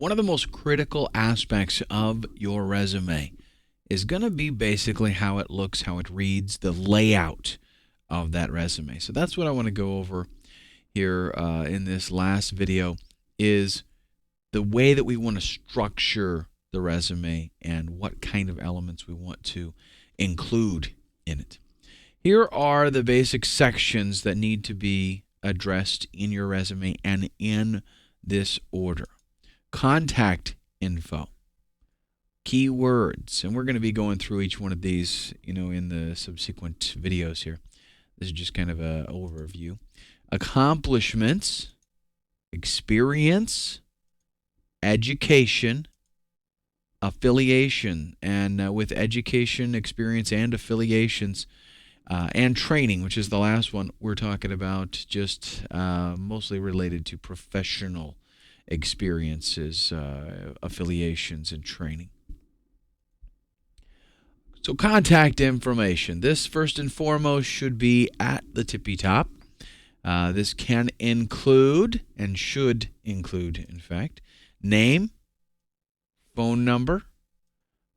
One of the most critical aspects of your resume is going to be basically how it looks, how it reads, the layout of that resume. So that's what I want to go over here in this last video, is the way that we want to structure the resume and what kind of elements we want to include in it. Here are the basic sections that need to be addressed in your resume and in this order. Contact info, keywords, and we're going to be going through each one of these, in the subsequent videos here. This is just kind of an overview. Accomplishments, experience, education, affiliation, and with education, experience, and affiliations, and training, which is the last one we're talking about, just mostly related to professional experiences, affiliations, and training. So contact information. This first and foremost should be at the tippy top. This can include, and should include, in fact, name, phone number,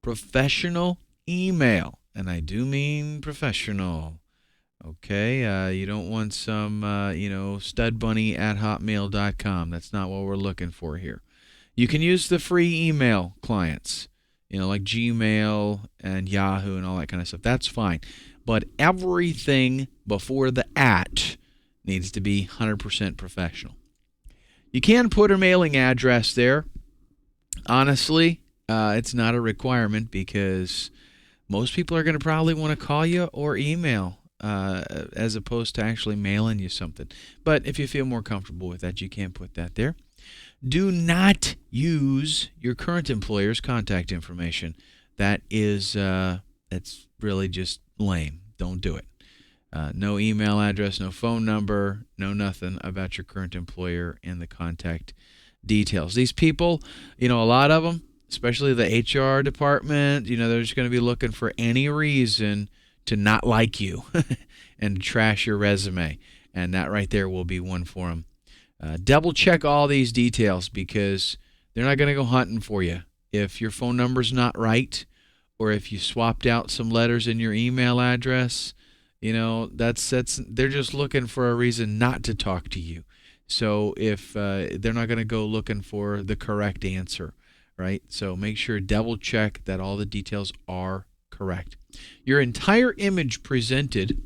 professional email, and I do mean professional. Okay, you don't want some, studbunny@hotmail.com. That's not what we're looking for here. You can use the free email clients, like Gmail and Yahoo and all that kind of stuff. That's fine. But everything before the @ needs to be 100% professional. You can put a mailing address there. Honestly, it's not a requirement because most people are going to probably want to call you or email as opposed to actually mailing you something. But if you feel more comfortable with that, you can put that there. Do not use your current employer's contact information. That is, that's really just lame. Don't do it. No email address, no phone number, no nothing about your current employer in the contact details. These people, a lot of them, especially the HR department, they're just going to be looking for any reason to not like you and to trash your resume. And that right there will be one for them. Double check all these details because they're not going to go hunting for you. If your phone number's not right, or if you swapped out some letters in your email address, that's they're just looking for a reason not to talk to you. So if they're not going to go looking for the correct answer, right? So make sure double check that all the details are correct. Your entire image presented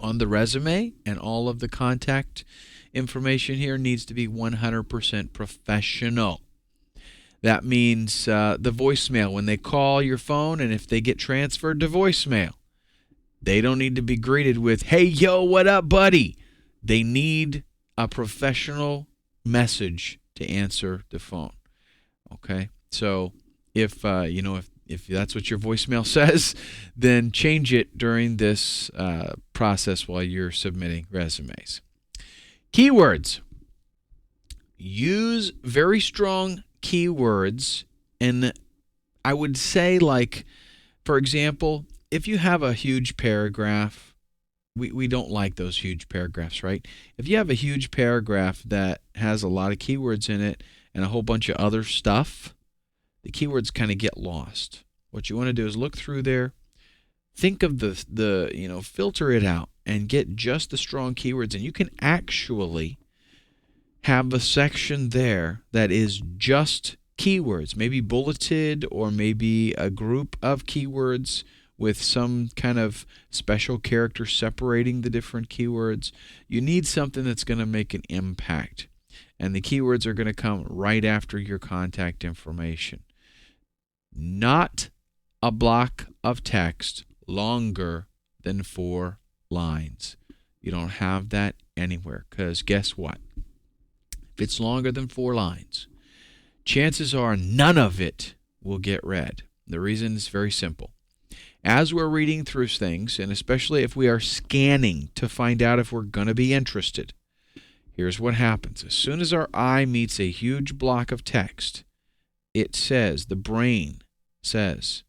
on the resume and all of the contact information here needs to be 100% professional. That means the voicemail, when they call your phone and if they get transferred to voicemail, they don't need to be greeted with, "Hey, yo, what up, buddy?" They need a professional message to answer the phone. Okay? So if that's what your voicemail says, then change it during this process while you're submitting resumes. Keywords. Use very strong keywords, and I would say, for example, if you have a huge paragraph, we don't like those huge paragraphs, right? If you have a huge paragraph that has a lot of keywords in it and a whole bunch of other stuff, the keywords kind of get lost. What you want to do is look through there, think of the filter it out and get just the strong keywords, and you can actually have a section there that is just keywords, maybe bulleted or maybe a group of keywords with some kind of special character separating the different keywords. You need something that's going to make an impact, and the keywords are going to come right after your contact information. Not a block of text longer than 4 lines. You don't have that anywhere, because guess what? If it's longer than 4 lines, chances are none of it will get read. The reason is very simple. As we're reading through things, and especially if we are scanning to find out if we're going to be interested, here's what happens. As soon as our eye meets a huge block of text, the brain says,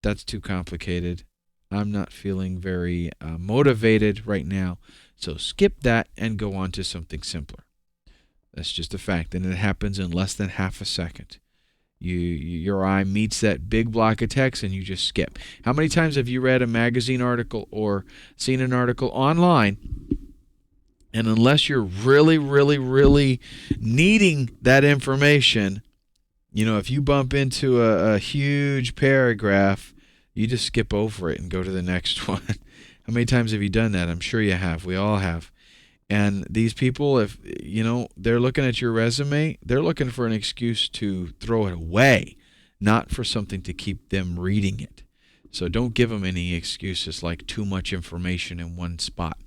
that's too complicated. I'm not feeling very motivated right now. So skip that and go on to something simpler. That's just a fact, and it happens in less than half a second. Your eye meets that big block of text and you just skip. How many times have you read a magazine article or seen an article online, and unless you're really, really, really needing that information, if you bump into a huge paragraph, you just skip over it and go to the next one. How many times have you done that? I'm sure you have. We all have. And these people, if they're looking at your resume, they're looking for an excuse to throw it away, not for something to keep them reading it. So don't give them any excuses like too much information in one spot.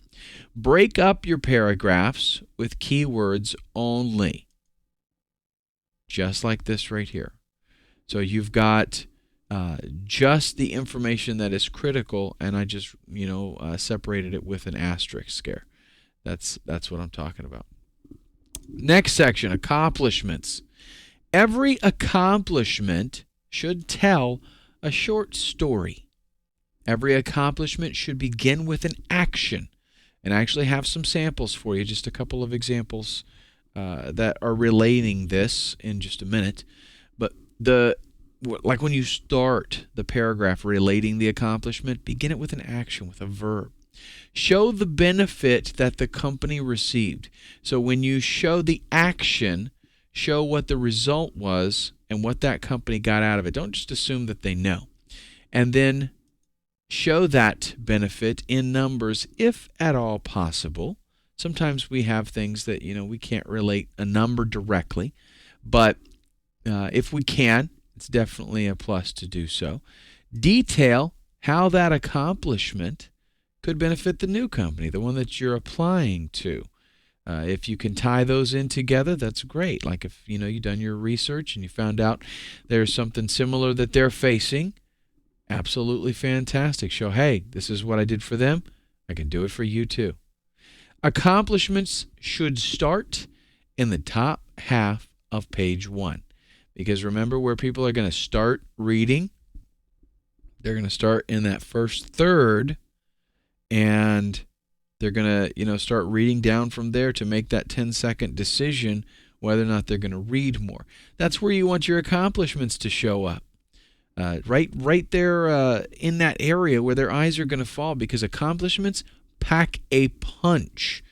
Break up your paragraphs with keywords only, just like this right here. So you've got just the information that is critical, and I just separated it with an asterisk there. That's what I'm talking about. Next section, accomplishments. Every accomplishment should tell a short story. Every accomplishment should begin with an action. And I actually have some samples for you, just a couple of examples that are relating this in just a minute. But like when you start the paragraph relating the accomplishment, begin it with an action, with a verb. Show the benefit that the company received. So when you show the action, show what the result was and what that company got out of it. Don't just assume that they know. And then show that benefit in numbers if at all possible. Sometimes we have things that we can't relate a number directly, but if we can, it's definitely a plus to do so. Detail how that accomplishment could benefit the new company, the one that you're applying to. If you can tie those in together, that's great. Like if you've done your research and you found out there's something similar that they're facing, absolutely fantastic. Show, hey, this is what I did for them. I can do it for you too. Accomplishments should start in the top half of page 1. Because remember where people are going to start reading? They're going to start in that first third, and they're going to start reading down from there to make that 10-second decision whether or not they're going to read more. That's where you want your accomplishments to show up. Right there in that area where their eyes are going to fall, because accomplishments pack a punch.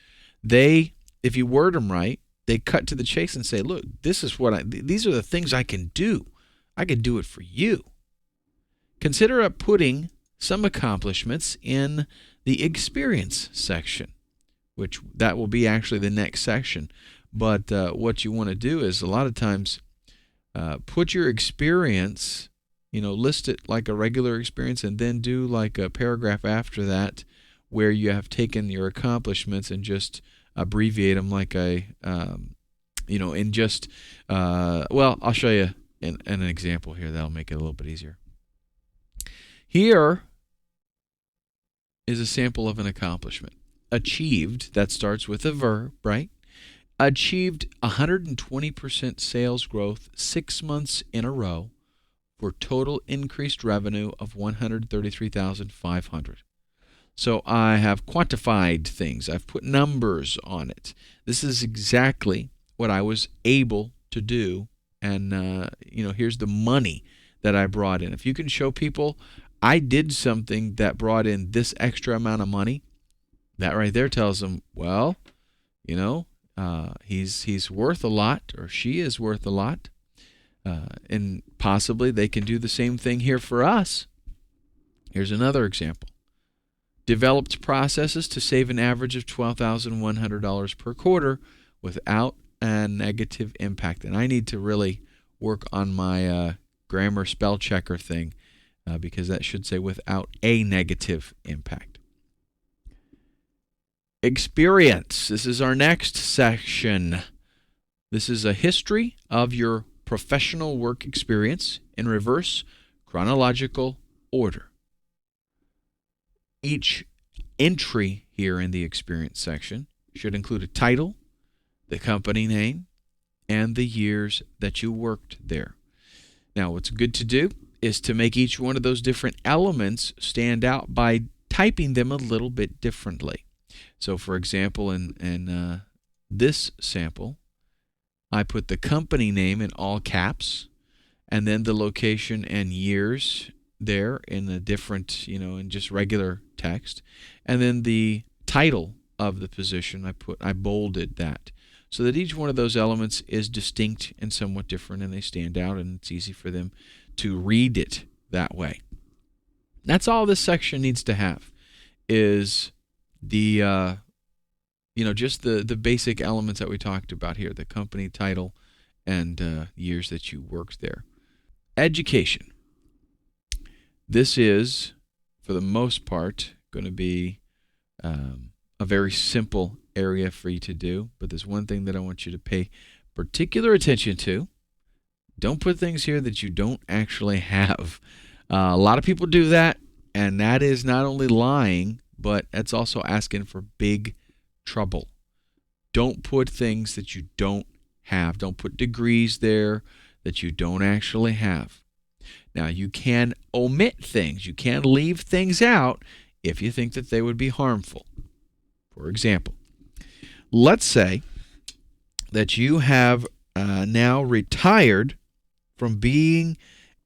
If you word them right, they cut to the chase and say, look, these are the things I can do. I can do it for you. Consider putting some accomplishments in the experience section, which that will be actually the next section. But what you want to do is a lot of times put your experience, list it like a regular experience, and then do like a paragraph after that where you have taken your accomplishments and just abbreviate them like I'll show you in an example here that'll make it a little bit easier. Here is a sample of an accomplishment. Achieved, that starts with a verb, right? Achieved 120% sales growth 6 months in a row for total increased revenue of $133,500. So I have quantified things. I've put numbers on it. This is exactly what I was able to do. And, here's the money that I brought in. If you can show people I did something that brought in this extra amount of money, that right there tells them, well, he's worth a lot, or she is worth a lot. And possibly they can do the same thing here for us. Here's another example. Developed processes to save an average of $12,100 per quarter without a negative impact. And I need to really work on my grammar spell checker thing because that should say without a negative impact. Experience. This is our next section. This is a history of your professional work experience in reverse chronological order. Each entry here in the experience section should include a title, the company name, and the years that you worked there. Now, what's good to do is to make each one of those different elements stand out by typing them a little bit differently. So, for example, in this sample, I put the company name in all caps, and then the location and years there in a different, in just regular text. And then the title of the position, I bolded that so that each one of those elements is distinct and somewhat different, and they stand out, and it's easy for them to read it that way. That's all this section needs to have, is the just the basic elements that we talked about here: the company title and years that you worked there. Education. This is, for the most part, going to be a very simple area for you to do, but there's one thing that I want you to pay particular attention to. Don't put things here that you don't actually have. A lot of people do that, and that is not only lying, but that's also asking for big trouble. Don't put things that you don't have. Don't put degrees there that you don't actually have. Now, you can omit things. You can leave things out if you think that they would be harmful. For example, let's say that you have now retired from being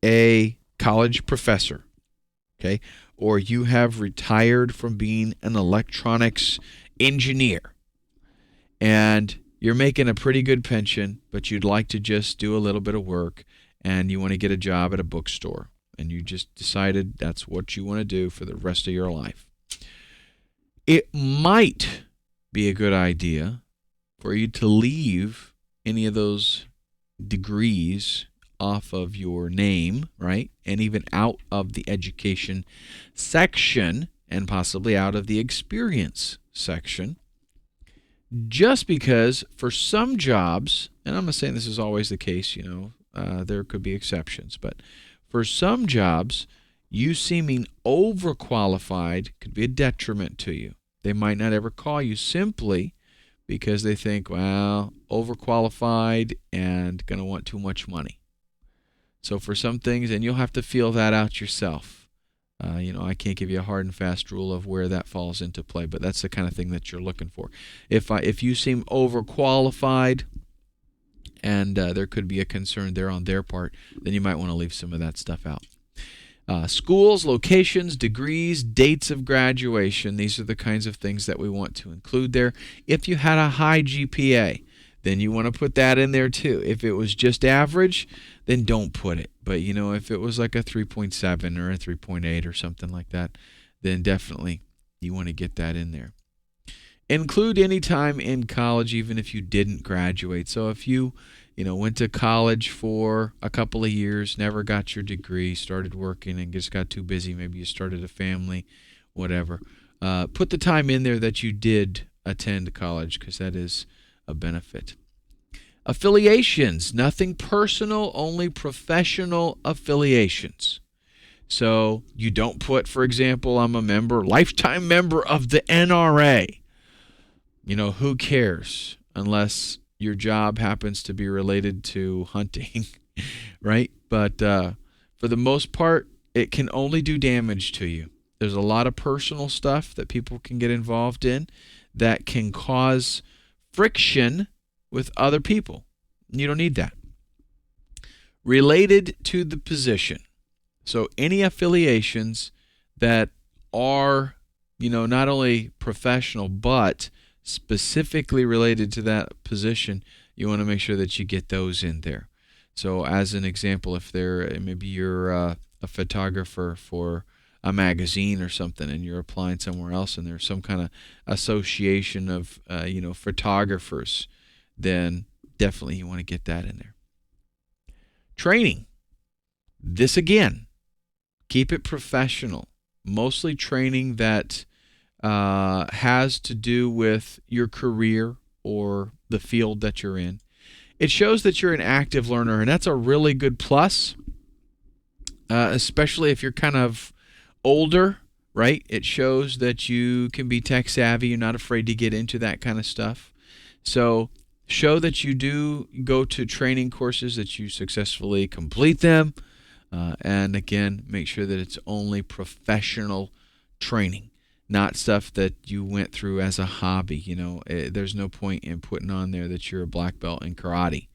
a college professor, okay? Or you have retired from being an electronics engineer, and you're making a pretty good pension, but you'd like to just do a little bit of work, and you want to get a job at a bookstore, and you just decided that's what you want to do for the rest of your life. It might be a good idea for you to leave any of those degrees off of your name, right? And even out of the education section, and possibly out of the experience section, just because for some jobs, and I'm not saying this is always the case, there could be exceptions, but for some jobs, you seeming overqualified could be a detriment to you. They might not ever call you simply because they think, well, overqualified and going to want too much money. So for some things, and you'll have to feel that out yourself. I can't give you a hard and fast rule of where that falls into play, but that's the kind of thing that you're looking for. If you seem overqualified, and there could be a concern there on their part, then you might want to leave some of that stuff out. Schools, locations, degrees, dates of graduation, these are the kinds of things that we want to include there. If you had a high GPA, then you want to put that in there too. If it was just average, then don't put it. But if it was like a 3.7 or a 3.8 or something like that, then definitely you want to get that in there. Include any time in college, even if you didn't graduate. So if you went to college for a couple of years, never got your degree, started working and just got too busy, maybe you started a family, whatever, put the time in there that you did attend college, because that is a benefit. Affiliations, nothing personal, only professional affiliations. So you don't put, for example, I'm a lifetime member of the NRA. Who cares unless your job happens to be related to hunting, right? But for the most part, it can only do damage to you. There's a lot of personal stuff that people can get involved in that can cause friction with other people. You don't need that. Related to the position. So any affiliations that are, not only professional, but specifically related to that position, you want to make sure that you get those in there. So as an example, if maybe you're a photographer for a magazine or something, and you're applying somewhere else, and there's some kind of association of photographers, then definitely you want to get that in there. Training. This again, keep it professional. Mostly training that has to do with your career or the field that you're in. It shows that you're an active learner, and that's a really good plus, especially if you're kind of older, right? It shows that you can be tech savvy. You're not afraid to get into that kind of stuff. So show that you do go to training courses, that you successfully complete them, and again, make sure that it's only professional training, not stuff that you went through as a hobby. There's no point in putting on there that you're a black belt in karate.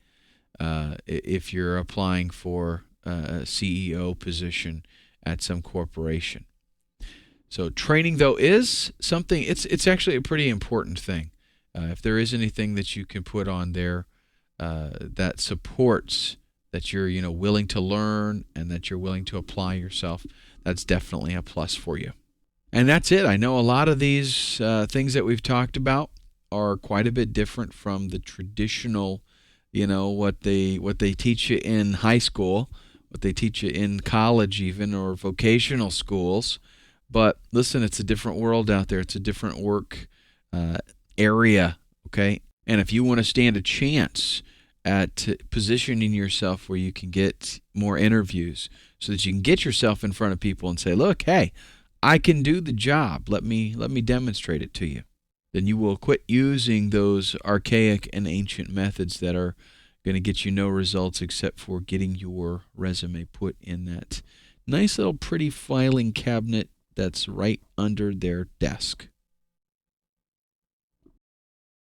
if you're applying for a CEO position at some corporation. So training, though, is something, it's actually a pretty important thing. If there is anything that you can put on there that supports that you're willing to learn and that you're willing to apply yourself, that's definitely a plus for you. And that's it. I know a lot of these things that we've talked about are quite a bit different from the traditional, what they teach you in high school, what they teach you in college even, or vocational schools. But listen, it's a different world out there. It's a different work area, okay? And if you want to stand a chance at positioning yourself where you can get more interviews so that you can get yourself in front of people and say, look, hey, I can do the job. Let me demonstrate it to you. Then you will quit using those archaic and ancient methods that are going to get you no results except for getting your resume put in that nice little pretty filing cabinet that's right under their desk.